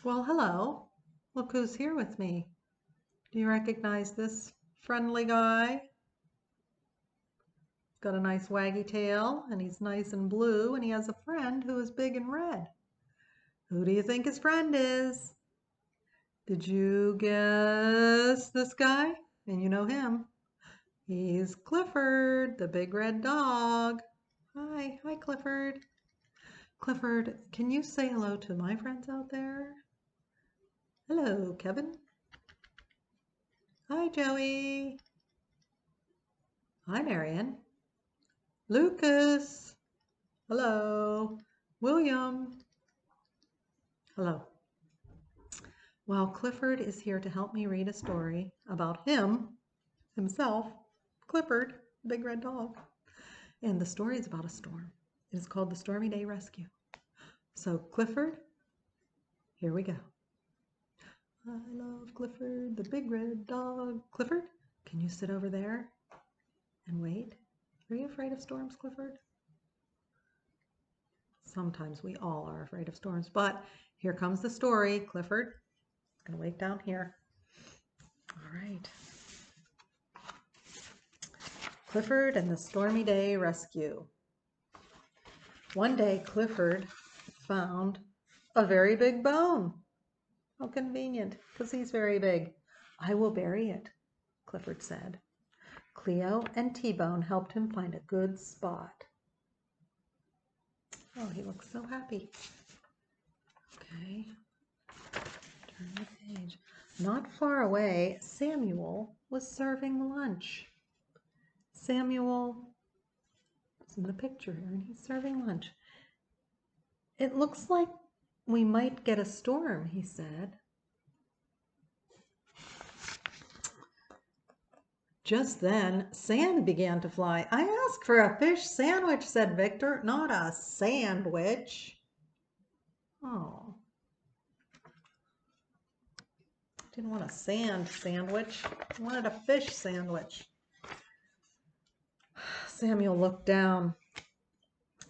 Well, hello. Look who's here with me. Do you recognize this friendly guy? Got a nice waggy tail, and he's nice and blue, and he has a friend who is big and red. Who do you think his friend is? Did you guess this guy? And you know him. He's Clifford, the big red dog. Hi, Clifford. Clifford, can you say hello to my friends out there? Hello, Kevin. Hi, Joey. Hi, Marion. Lucas. Hello. William. Hello. Well, Clifford is here to help me read a story about himself, Clifford, big red dog. And the story is about a storm. It is called the Stormy Day Rescue. So, Clifford, here we go. I love Clifford, the big red dog. Clifford, can you sit over there and wait? Are you afraid of storms, Clifford? Sometimes we all are afraid of storms, but here comes the story. Clifford, gonna wait down here. All right. Clifford and the Stormy Day Rescue. One day, Clifford found a very big bone. How convenient, because he's very big. I will bury it, Clifford said. Cleo and T-Bone helped him find a good spot. Oh, he looks so happy. Okay, turn the page. Not far away, Samuel was serving lunch. Samuel is in the picture here, and he's serving lunch. It looks like we might get a storm, he said. Just then, sand began to fly. I asked for a fish sandwich, said Victor, not a sandwich. Oh. Didn't want a sand sandwich. I wanted a fish sandwich. Samuel looked down.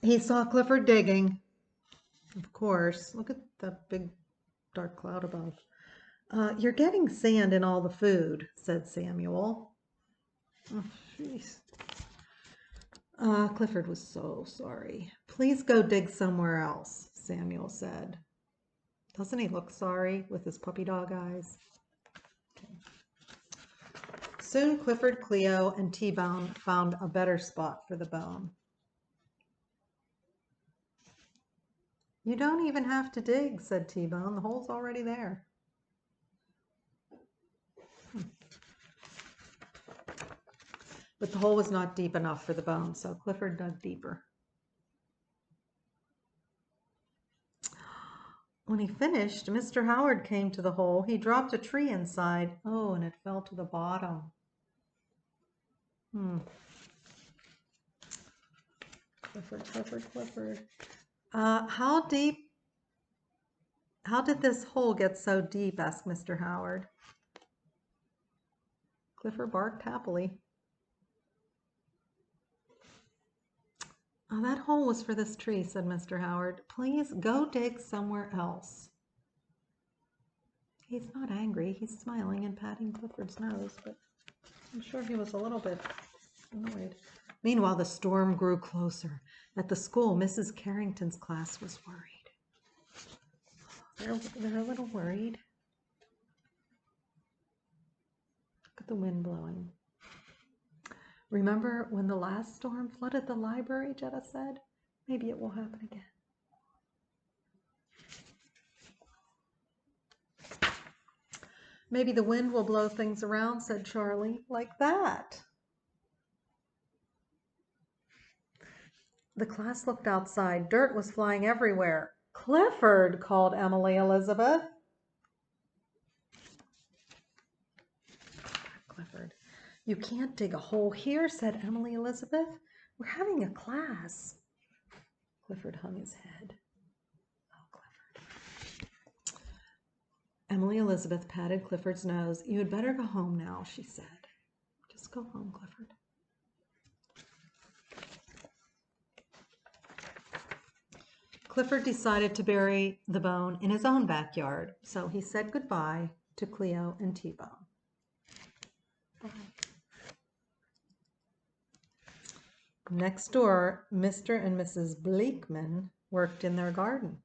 He saw Clifford digging. Of course. Look at that big dark cloud above. You're getting sand in all the food, said Samuel. Oh, jeez. Clifford was so sorry. Please go dig somewhere else, Samuel said. Doesn't he look sorry with his puppy dog eyes? Okay. Soon Clifford, Cleo, and T-Bone found a better spot for the bone. You don't even have to dig, said T-Bone. The hole's already there. But the hole was not deep enough for the bone, so Clifford dug deeper. When he finished, Mr. Howard came to the hole. He dropped a tree inside. Oh, and it fell to the bottom. Clifford. How did this hole get so deep? Asked Mr. Howard. Clifford barked happily. Oh, that hole was for this tree, said Mr. Howard. Please go dig somewhere else. He's not angry. He's smiling and patting Clifford's nose, but I'm sure he was a little bit annoyed. Meanwhile, the storm grew closer. At the school, Mrs. Carrington's class was worried. They're a little worried. Look at the wind blowing. Remember when the last storm flooded the library, Jetta said? Maybe it will happen again. Maybe the wind will blow things around, said Charlie, like that. The class looked outside. Dirt was flying everywhere. Clifford, called Emily Elizabeth. Clifford. You can't dig a hole here, said Emily Elizabeth. We're having a class. Clifford hung his head. Oh, Clifford. Emily Elizabeth patted Clifford's nose. You had better go home now, she said. Just go home, Clifford. Clifford decided to bury the bone in his own backyard, so he said goodbye to Cleo and T-Bone. Bye. Next door, Mr. and Mrs. Bleakman worked in their garden.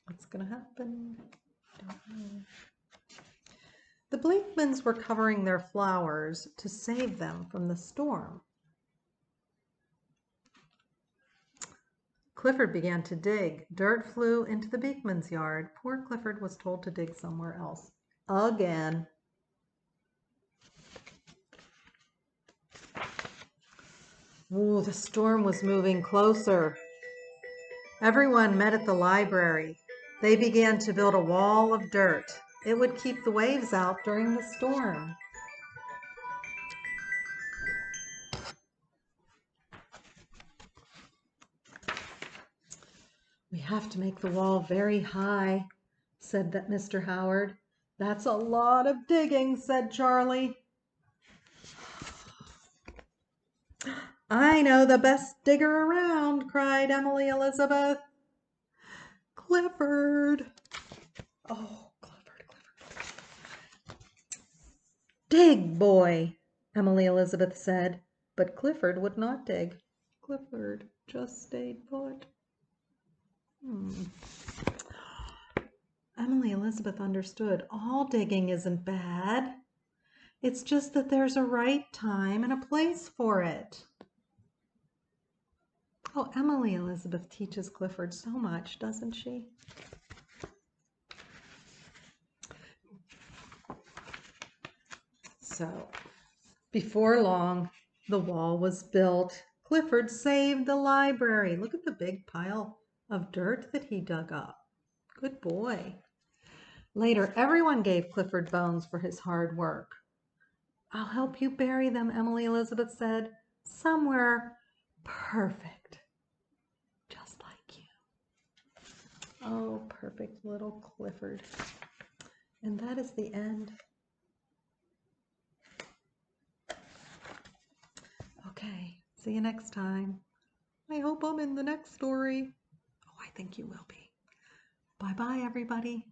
What's going to happen? Don't know. The Bleakmans were covering their flowers to save them from the storm. Clifford began to dig. Dirt flew into the Beekman's yard. Poor Clifford was told to dig somewhere else. Again. Ooh, the storm was moving closer. Everyone met at the library. They began to build a wall of dirt. It would keep the waves out during the storm. We have to make the wall very high, said that Mr. Howard. That's a lot of digging, said Charlie. I know the best digger around, cried Emily Elizabeth. Clifford. Oh, Clifford. Dig, boy, Emily Elizabeth said, but Clifford would not dig. Clifford just stayed put. Emily Elizabeth understood. All digging isn't bad. It's just that there's a right time and a place for it. Oh, Emily Elizabeth teaches Clifford so much, doesn't she? So, before long, the wall was built. Clifford saved the library. Look at the big pile of dirt that he dug up. Good boy. Later, everyone gave Clifford bones for his hard work. I'll help you bury them, Emily Elizabeth said. Somewhere perfect, just like you. Oh, perfect little Clifford. And that is the end. Okay, see you next time. I hope I'm in the next story. Oh, I think you will be. Bye-bye, everybody.